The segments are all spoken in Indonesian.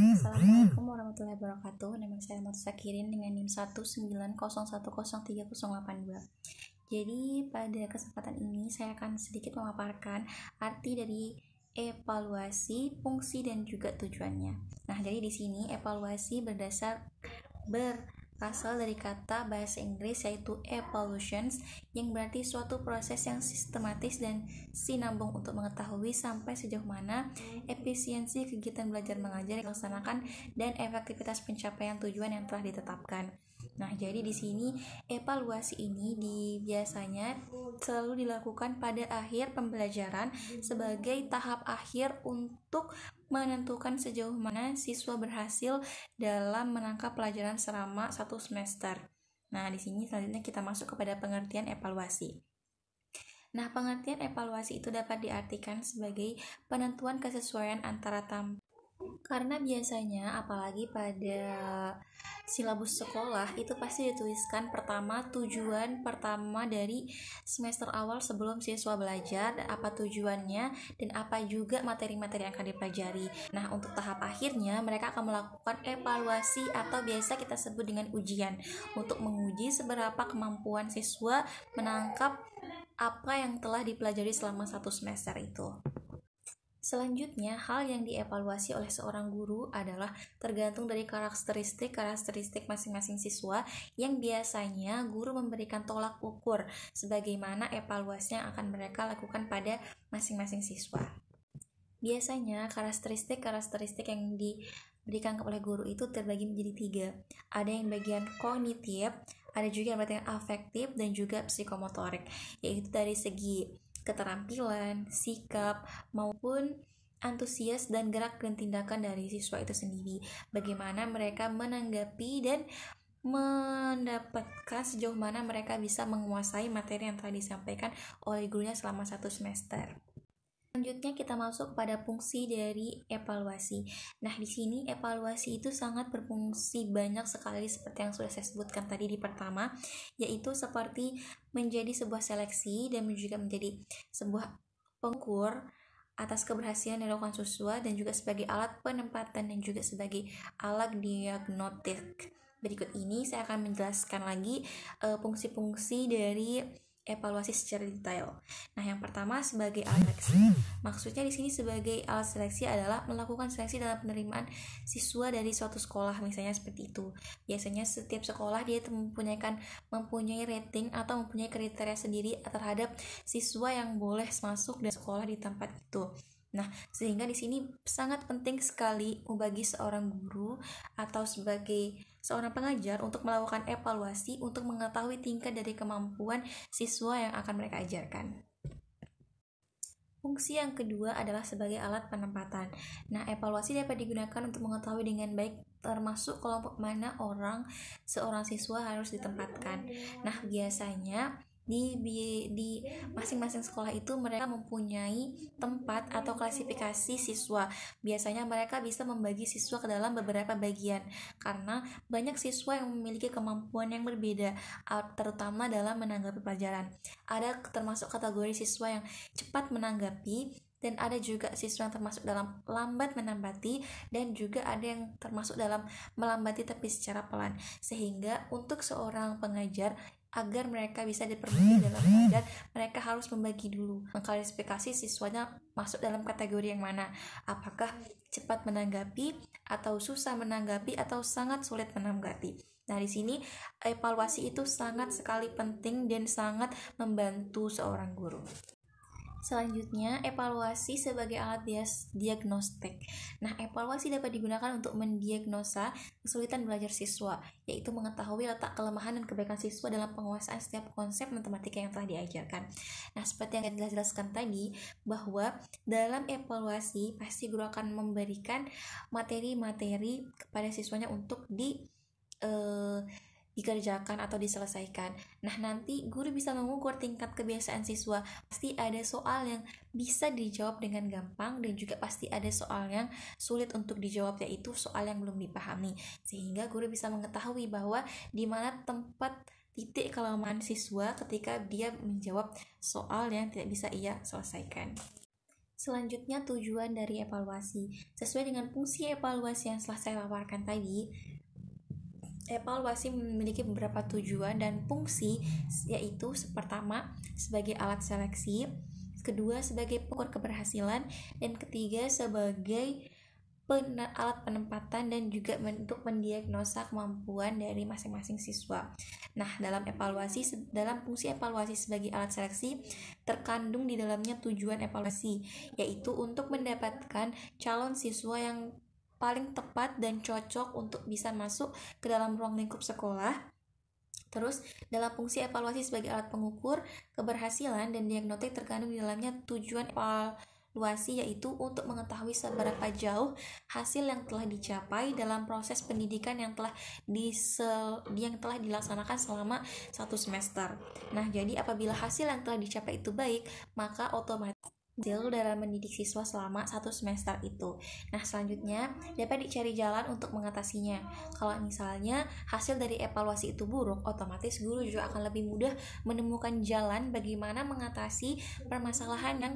Assalamualaikum warahmatullahi wabarakatuh. Nama saya Ahmad Sakirin dengan NIM 190103082. Jadi pada kesempatan ini saya akan sedikit memaparkan arti dari evaluasi, fungsi dan juga tujuannya. Nah, jadi di sini evaluasi berasal dari kata bahasa Inggris yaitu evaluations, yang berarti suatu proses yang sistematis dan sinambung untuk mengetahui sampai sejauh mana efisiensi kegiatan belajar mengajar yang dilaksanakan dan efektivitas pencapaian tujuan yang telah ditetapkan. Nah, jadi di sini evaluasi ini biasanya selalu dilakukan pada akhir pembelajaran sebagai tahap akhir untuk menentukan sejauh mana siswa berhasil dalam menangkap pelajaran selama satu semester. Nah, di sini selanjutnya kita masuk kepada pengertian evaluasi. Nah, pengertian evaluasi itu dapat diartikan sebagai penentuan kesesuaian antara karena biasanya apalagi pada silabus sekolah itu pasti dituliskan pertama tujuan pertama dari semester awal sebelum siswa belajar, dan apa tujuannya dan apa juga materi-materi yang akan dipelajari. Nah, untuk tahap akhirnya mereka akan melakukan evaluasi atau biasa kita sebut dengan ujian untuk menguji seberapa kemampuan siswa menangkap apa yang telah dipelajari selama satu semester itu. Selanjutnya, hal yang dievaluasi oleh seorang guru adalah tergantung dari karakteristik masing-masing siswa, yang biasanya guru memberikan tolak ukur sebagaimana evaluasi yang akan mereka lakukan pada masing-masing siswa. Biasanya karakteristik yang diberikan oleh guru itu terbagi menjadi 3. Ada yang bagian kognitif, ada juga yang bagian afektif dan juga psikomotorik, yaitu dari segi keterampilan, sikap, maupun antusias dan gerak dan tindakan dari siswa itu sendiri. Bagaimana mereka menanggapi dan mendapatkan sejauh mana mereka bisa menguasai materi yang telah disampaikan oleh gurunya selama satu semester. Selanjutnya kita masuk pada fungsi dari evaluasi. Nah, di sini evaluasi itu sangat berfungsi banyak sekali seperti yang sudah saya sebutkan tadi di pertama, yaitu seperti menjadi sebuah seleksi dan juga menjadi sebuah pengukur atas keberhasilan yang dilakukan siswa dan juga sebagai alat penempatan dan juga sebagai alat diagnostik. Berikut ini saya akan menjelaskan lagi fungsi-fungsi dari evaluasi secara detail. Nah, yang pertama sebagai alat seleksi. Maksudnya di sini sebagai alat seleksi adalah melakukan seleksi dalam penerimaan siswa dari suatu sekolah, misalnya seperti itu. Biasanya setiap sekolah dia mempunyai rating atau mempunyai kriteria sendiri terhadap siswa yang boleh masuk dan sekolah di tempat itu. Nah, sehingga di sini sangat penting sekali bagi seorang guru atau sebagai seorang pengajar untuk melakukan evaluasi untuk mengetahui tingkat dari kemampuan siswa yang akan mereka ajarkan. Fungsi yang kedua adalah sebagai alat penempatan. Nah, evaluasi dapat digunakan untuk mengetahui dengan baik termasuk kelompok mana seorang siswa harus ditempatkan. Nah, biasanya di masing-masing sekolah itu mereka mempunyai tempat atau klasifikasi siswa. Biasanya mereka bisa membagi siswa ke dalam beberapa bagian karena banyak siswa yang memiliki kemampuan yang berbeda, terutama dalam menanggapi pelajaran. Ada termasuk kategori siswa yang cepat menanggapi, dan ada juga siswa yang termasuk dalam lambat menambati, dan juga ada yang termasuk dalam melambati tapi secara pelan. Sehingga untuk seorang pengajar agar mereka bisa dipermudah dalam belajar, mereka harus membagi dulu, mengklasifikasi siswanya masuk dalam kategori yang mana, apakah cepat menanggapi atau susah menanggapi atau sangat sulit menanggapi. Nah, di sini evaluasi itu sangat sekali penting dan sangat membantu seorang guru. Selanjutnya, evaluasi sebagai alat diagnostik. Nah, evaluasi dapat digunakan untuk mendiagnosa kesulitan belajar siswa, yaitu mengetahui letak kelemahan dan kebaikan siswa dalam penguasaan setiap konsep matematika yang telah diajarkan. Nah, seperti yang kita jelaskan tadi, bahwa dalam evaluasi pasti guru akan memberikan materi-materi kepada siswanya untuk dikerjakan atau diselesaikan. Nah, nanti guru bisa mengukur tingkat kebiasaan siswa. Pasti ada soal yang bisa dijawab dengan gampang dan juga pasti ada soal yang sulit untuk dijawab, yaitu soal yang belum dipahami. Sehingga guru bisa mengetahui bahwa di mana tempat titik kelemahan siswa ketika dia menjawab soal yang tidak bisa ia selesaikan. Selanjutnya, tujuan dari evaluasi. Sesuai dengan fungsi evaluasi yang telah saya paparkan tadi, evaluasi memiliki beberapa tujuan dan fungsi, yaitu pertama sebagai alat seleksi, kedua sebagai pengukur keberhasilan, dan ketiga sebagai alat penempatan dan juga untuk mendiagnosa kemampuan dari masing-masing siswa. Nah, dalam fungsi evaluasi sebagai alat seleksi terkandung di dalamnya tujuan evaluasi, yaitu untuk mendapatkan calon siswa yang paling tepat dan cocok untuk bisa masuk ke dalam ruang lingkup sekolah. Terus, dalam fungsi evaluasi sebagai alat pengukur keberhasilan dan diagnostik terkandung di dalamnya tujuan evaluasi, yaitu untuk mengetahui seberapa jauh hasil yang telah dicapai dalam proses pendidikan yang telah dilaksanakan selama 1 semester. Nah, jadi apabila hasil yang telah dicapai itu baik, maka otomatis dalam mendidik siswa selama 1 semester itu. Nah, selanjutnya dapat dicari jalan untuk mengatasinya. Kalau misalnya hasil dari evaluasi itu buruk, otomatis guru juga akan lebih mudah menemukan jalan bagaimana mengatasi permasalahan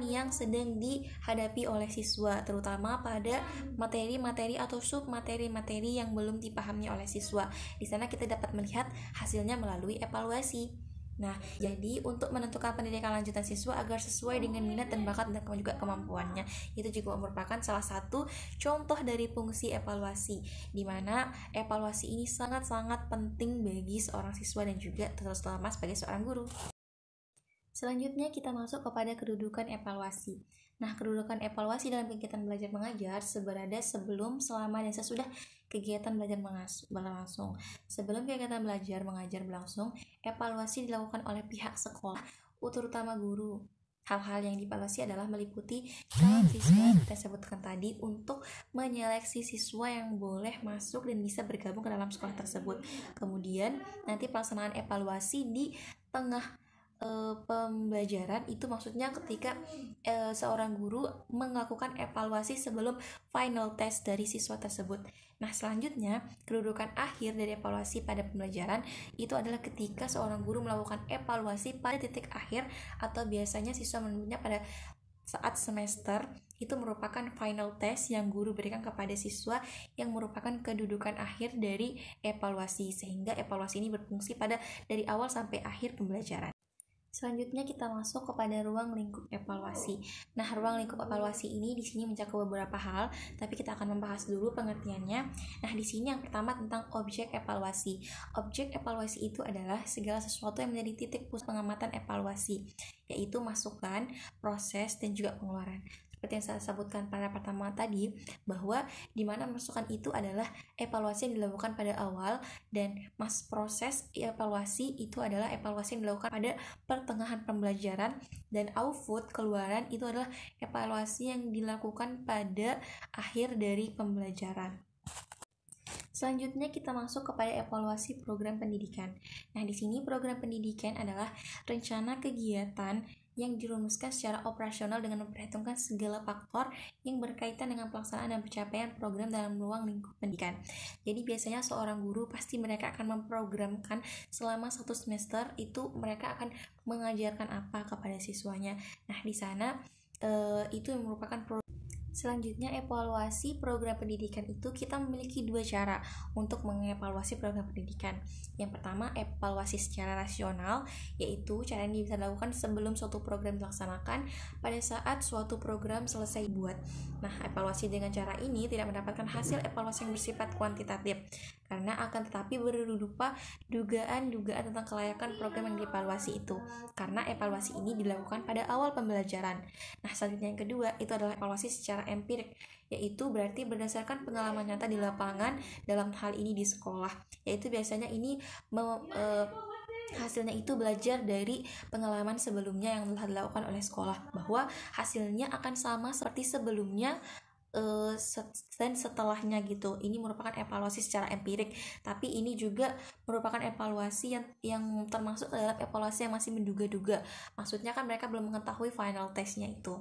yang sedang dihadapi oleh siswa, terutama pada materi-materi atau submateri-materi yang belum dipahami oleh siswa. Di sana kita dapat melihat hasilnya melalui evaluasi. Nah, jadi untuk menentukan pendidikan lanjutan siswa agar sesuai dengan minat dan bakat dan juga kemampuannya, itu juga merupakan salah satu contoh dari fungsi evaluasi, di mana evaluasi ini sangat-sangat penting bagi seorang siswa dan juga terutama sebagai seorang guru. Selanjutnya kita masuk kepada kedudukan evaluasi. Nah, kedudukan evaluasi dalam kegiatan belajar mengajar berada sebelum, selama, dan sesudah kegiatan belajar berlangsung. Sebelum kegiatan belajar mengajar berlangsung, evaluasi dilakukan oleh pihak sekolah, terutama guru. Hal-hal yang dievaluasi adalah meliputi calon siswa yang kita sebutkan tadi untuk menyeleksi siswa yang boleh masuk dan bisa bergabung ke dalam sekolah tersebut. Kemudian nanti pelaksanaan evaluasi di tengah pembelajaran itu maksudnya ketika seorang guru melakukan evaluasi sebelum final test dari siswa tersebut. Nah, selanjutnya kedudukan akhir dari evaluasi pada pembelajaran itu adalah ketika seorang guru melakukan evaluasi pada titik akhir, atau biasanya siswa menyebutnya pada saat semester. Itu merupakan final test yang guru berikan kepada siswa yang merupakan kedudukan akhir dari evaluasi, sehingga evaluasi ini berfungsi dari awal sampai akhir pembelajaran. Selanjutnya kita masuk kepada ruang lingkup evaluasi. Nah, ruang lingkup evaluasi ini di sini mencakup beberapa hal, tapi kita akan membahas dulu pengertiannya. Nah, di sini yang pertama tentang objek evaluasi. Objek evaluasi itu adalah segala sesuatu yang menjadi titik pusat pengamatan evaluasi, yaitu masukan, proses, dan juga pengeluaran. Seperti yang saya sebutkan pada pertama tadi, bahwa di mana masukan itu adalah evaluasi yang dilakukan pada awal, dan proses evaluasi itu adalah evaluasi yang dilakukan pada pertengahan pembelajaran, dan output keluaran itu adalah evaluasi yang dilakukan pada akhir dari pembelajaran. Selanjutnya kita masuk kepada evaluasi program pendidikan. Nah, di sini program pendidikan adalah rencana kegiatan yang dirumuskan secara operasional dengan memperhitungkan segala faktor yang berkaitan dengan pelaksanaan dan pencapaian program dalam ruang lingkup pendidikan. Jadi biasanya seorang guru pasti mereka akan memprogramkan selama 1 semester itu mereka akan mengajarkan apa kepada siswanya. Nah, di sana itu yang merupakan Selanjutnya, evaluasi program pendidikan itu kita memiliki 2 cara untuk mengevaluasi program pendidikan. Yang pertama, evaluasi secara rasional, yaitu cara yang bisa dilakukan sebelum suatu program dilaksanakan pada saat suatu program selesai dibuat. Nah, evaluasi dengan cara ini tidak mendapatkan hasil evaluasi yang bersifat kuantitatif, karena akan tetapi berupa dugaan-dugaan tentang kelayakan program yang dievaluasi itu, karena evaluasi ini dilakukan pada awal pembelajaran. Nah, selanjutnya yang kedua itu adalah evaluasi secara empirik, yaitu berarti berdasarkan pengalaman nyata di lapangan, dalam hal ini di sekolah, yaitu biasanya ini hasilnya itu belajar dari pengalaman sebelumnya yang telah dilakukan oleh sekolah, bahwa hasilnya akan sama seperti sebelumnya dan setelahnya gitu. Ini merupakan evaluasi secara empirik, tapi ini juga merupakan evaluasi yang termasuk dalam evaluasi yang masih menduga-duga. Maksudnya kan mereka belum mengetahui final testnya itu.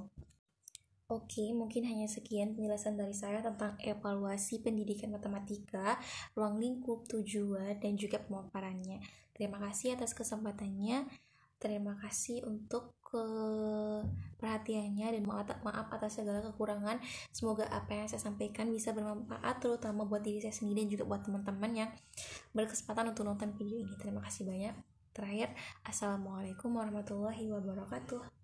Oke, mungkin hanya sekian penjelasan dari saya tentang evaluasi pendidikan matematika, ruang lingkup, tujuan, dan juga pemaparannya. Terima kasih atas kesempatannya. Terima kasih untuk perhatiannya dan maaf atas segala kekurangan. Semoga apa yang saya sampaikan bisa bermanfaat terutama buat diri saya sendiri dan juga buat teman-teman yang berkesempatan untuk nonton video ini. Terima kasih banyak. Terakhir, Assalamualaikum warahmatullahi wabarakatuh.